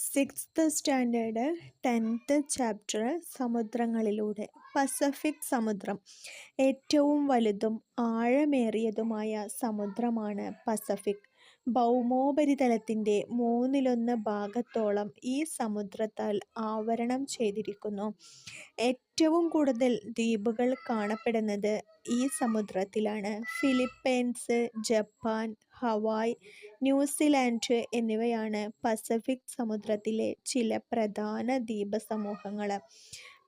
Sixth standard 10th chapter സമുദ്രങ്ങളിലൂടെ. Pacific സമുദ്രം ഏറ്റവും വലുതും ആഴമേറിയതുമായ സമുദ്രമാണ് പസഫിക്. ഭൗമോപരിതലത്തിൻ്റെ 1/3 ഭാഗത്തോളം ഈ സമുദ്രത്താൽ ആവരണം ചെയ്തിരിക്കുന്നു. ഏറ്റവും കൂടുതൽ ദ്വീപുകൾ കാണപ്പെടുന്നത് ഈ സമുദ്രത്തിലാണ്. ഫിലിപ്പൈൻസ്, ജപ്പാൻ, ഹവായ്, ന്യൂസിലാൻഡ് എന്നിവയാണ് പസഫിക് സമുദ്രത്തിലെ ചില പ്രധാന ദ്വീപസമൂഹങ്ങൾ.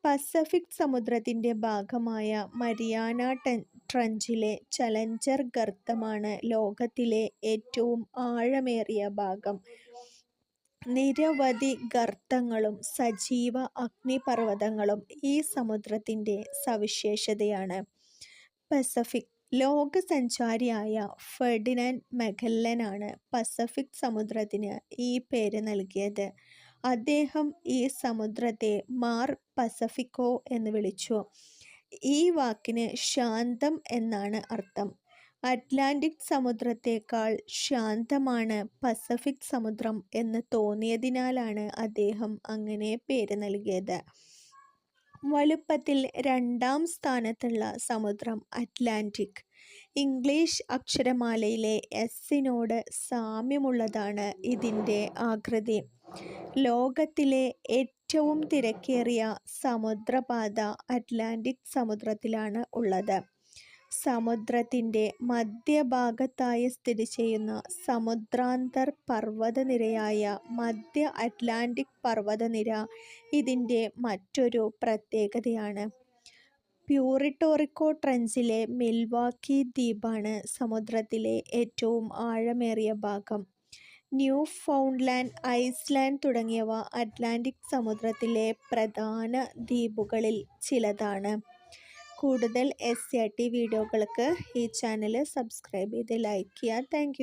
പസഫിക് സമുദ്രത്തിൻ്റെ ഭാഗമായ മരിയാന ട്രഞ്ചിലെ ചലഞ്ചർ ഗർത്തമാണ് ലോകത്തിലെ ഏറ്റവും ആഴമേറിയ ഭാഗം. നിരവധി ഗർത്തങ്ങളും സജീവ അഗ്നിപർവ്വതങ്ങളും ഈ സമുദ്രത്തിൻ്റെ സവിശേഷതയാണ്. പസഫിക് ലോകസഞ്ചാരിയായ ഫെർഡിനാൻഡ് മഗല്ലനാണ് പസഫിക് സമുദ്രത്തിന് ഈ പേര് നൽകിയത്. അദ്ദേഹം ഈ സമുദ്രത്തെ മാർ പസഫിക്കോ എന്ന് വിളിച്ചു. ഈ വാക്കിന് ശാന്തം എന്നാണ് അർത്ഥം. അറ്റ്ലാന്റിക് സമുദ്രത്തേക്കാൾ ശാന്തമാണ് പസഫിക് സമുദ്രം എന്ന് തോന്നിയതിനാലാണ് അദ്ദേഹം അങ്ങനെ പേര് നൽകിയത്. വലുപ്പത്തിൽ 2ാം സ്ഥാനത്തുള്ള സമുദ്രം അറ്റ്ലാന്റിക്. ഇംഗ്ലീഷ് അക്ഷരമാലയിലെ എസ്സിനോട് സാമ്യമുള്ളതാണ് ഇതിൻ്റെ ആകൃതി. ലോകത്തിലെ ഏറ്റവും തിരക്കേറിയ സമുദ്രപാത അറ്റ്ലാന്റിക് സമുദ്രത്തിലാണ് ഉള്ളത്. സമുദ്രത്തിൻ്റെ മധ്യഭാഗത്തായി സ്ഥിതി ചെയ്യുന്ന സമുദ്രാന്തർ പർവ്വതനിരയായ മധ്യ അറ്റ്ലാന്റിക് പർവ്വതനിര ഇതിൻ്റെ മറ്റൊരു പ്രത്യേകതയാണ്. പ്യൂറിട്ടോറിക്കോ ട്രഞ്ചിലെ മിൽവാക്കി ദ്വീപാണ് സമുദ്രത്തിലെ ഏറ്റവും ആഴമേറിയ ഭാഗം. ന്യൂ ഫൗണ്ട്ലാൻഡ്, ഐസ്ലാൻഡ് തുടങ്ങിയവ അറ്റ്ലാന്റിക് സമുദ്രത്തിലെ പ്രധാന ദ്വീപുകളിൽ ചിലതാണ്. കൂടുതൽ SCRT വീഡിയോകൾക്ക് ഈ ചാനൽ സബ്സ്ക്രൈബ് ചെയ്ത് ലൈക്ക് ചെയ്യുക. താങ്ക്